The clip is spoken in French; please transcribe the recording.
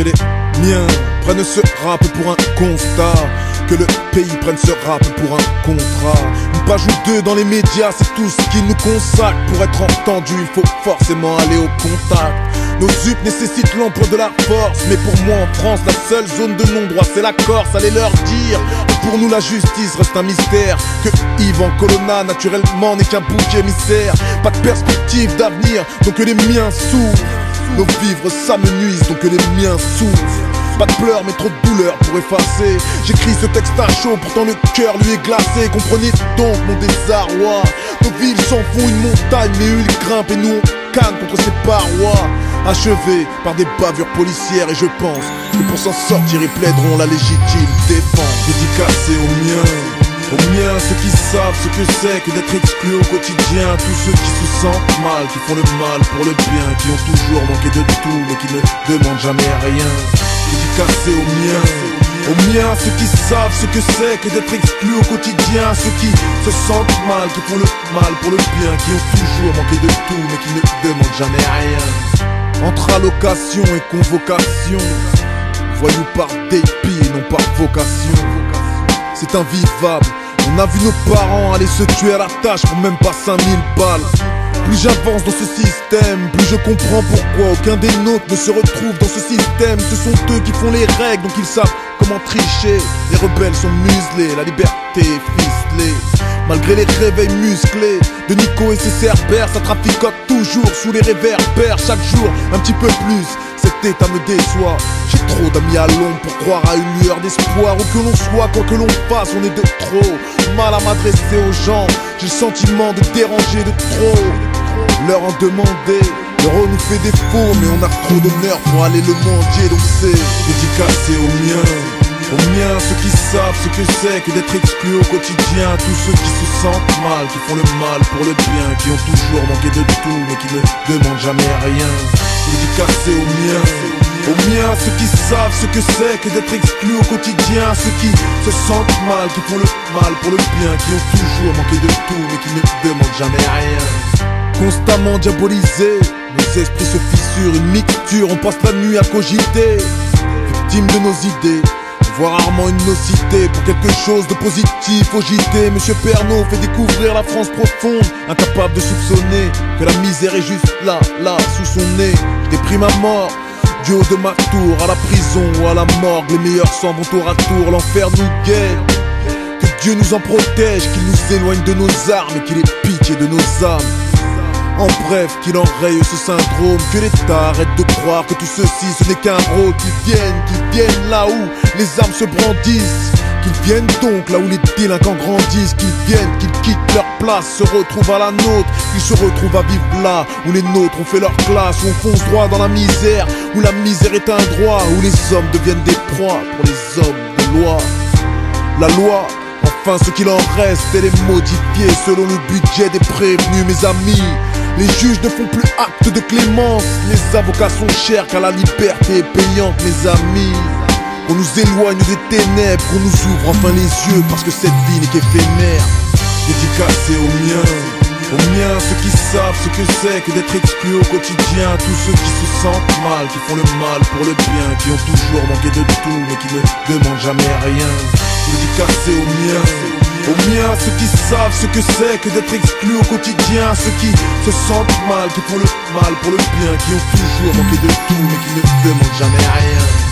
les miens prennent ce rap pour un constat, que le pays prenne ce rap pour un contrat. Une page ou deux dans les médias, c'est tout ce qui nous consacre. Pour être entendu, il faut forcément aller au contact. Nos UP nécessitent l'emploi de la force, mais pour moi en France, la seule zone de non-droit c'est la Corse. Allez leur dire que pour nous la justice reste un mystère, que Yvan Colonna naturellement n'est qu'un bouc émissaire. Pas de perspective d'avenir, donc que les miens souffrent. Nos vivres ça me nuise, donc que les miens souffrent. Pas de pleurs mais trop de douleur pour effacer. J'écris ce texte à chaud, pourtant le cœur lui est glacé. Comprenez donc mon désarroi. Nos villes s'en font une montagne, mais eux ils grimpent et nous on canne contre ces parois. Achevés par des bavures policières, et je pense que pour s'en sortir ils plaideront la légitime défense. Dédicacé aux miens, ceux qui savent ce que c'est que d'être exclus au quotidien. Tous ceux qui se sentent mal, qui font le mal pour le bien, qui ont toujours manqué de tout mais qui ne demandent jamais rien. Dédicacé aux miens, ceux qui savent ce que c'est que d'être exclus au quotidien. Ceux qui se sentent mal, qui font le mal pour le bien, qui ont toujours manqué de tout mais qui ne demandent jamais rien. Entre allocation et convocation, voyous par dépit et non par vocation. C'est invivable, on a vu nos parents aller se tuer à la tâche pour même pas 5000 balles. Plus j'avance dans ce système, plus je comprends pourquoi aucun des nôtres ne se retrouve dans ce système. Ce sont eux qui font les règles, donc ils savent comment tricher. Les rebelles sont muselés, la liberté est ficelée. Malgré les réveils musclés de Nico et ses cerbères, ça traficote toujours sous les réverbères. Chaque jour, un petit peu plus, cet état me déçoit. J'ai trop d'amis à l'ombre pour croire à une lueur d'espoir. Où que l'on soit, quoi que l'on fasse, on est de trop. Mal à m'adresser aux gens, j'ai le sentiment de déranger de trop. Leur en demander, l'euro nous fait défaut, mais on a trop d'honneur pour aller le mendier. Donc c'est dédicacé aux miens, ceux qui savent ce que c'est que d'être exclus au quotidien. Tous ceux qui se sentent mal, qui font le mal pour le bien, qui ont toujours manqué de tout mais qui ne demandent jamais rien. Dédicacé aux miens, ceux qui savent ce que c'est que d'être exclus au quotidien. Ceux qui se sentent mal, qui font le mal pour le bien, qui ont toujours manqué de tout mais qui ne demandent jamais rien. Constamment diabolisés, nos esprits se fissurent, une mixture, on passe la nuit à cogiter. Victimes de nos idées, voire rarement une nocité pour quelque chose de positif au JT. Monsieur Pernaut fait découvrir la France profonde, incapable de soupçonner que la misère est juste là, sous son nez. Je déprime à mort, du haut de ma tour, à la prison ou à la morgue. Les meilleurs s'en vont tour à tour, l'enfer nous guette. Que Dieu nous en protège, qu'il nous éloigne de nos armes et qu'il ait pitié de nos âmes. En bref, qu'il enraye ce syndrome, que l'État arrête de croire que tout ceci ce n'est qu'un rôle. Qu'ils viennent là où les armes se brandissent, qu'ils viennent donc là où les délinquants grandissent, qu'ils viennent, qu'ils quittent leur place, se retrouvent à la nôtre, qu'ils se retrouvent à vivre là où les nôtres ont fait leur classe, où on fonce droit dans la misère, où la misère est un droit, où les hommes deviennent des proies pour les hommes de loi. La loi, enfin ce qu'il en reste, elle est modifiée selon le budget des prévenus, mes amis. Les juges ne font plus acte de clémence, les avocats sont chers car la liberté est payante, mes amis. On nous éloigne des ténèbres, qu'on nous ouvre enfin les yeux, parce que cette vie n'est qu'éphémère. Dédicacé aux miens, ceux qui savent ce que c'est que d'être exclus au quotidien. Tous ceux qui se sentent mal, qui font le mal pour le bien, qui ont toujours manqué de tout mais qui ne demandent jamais rien. Dédicacé aux miens, ceux qui savent ce que c'est que d'être exclus au quotidien. Ceux qui se sentent mal, qui font le mal pour le bien, qui ont toujours manqué de tout mais qui ne demandent jamais rien.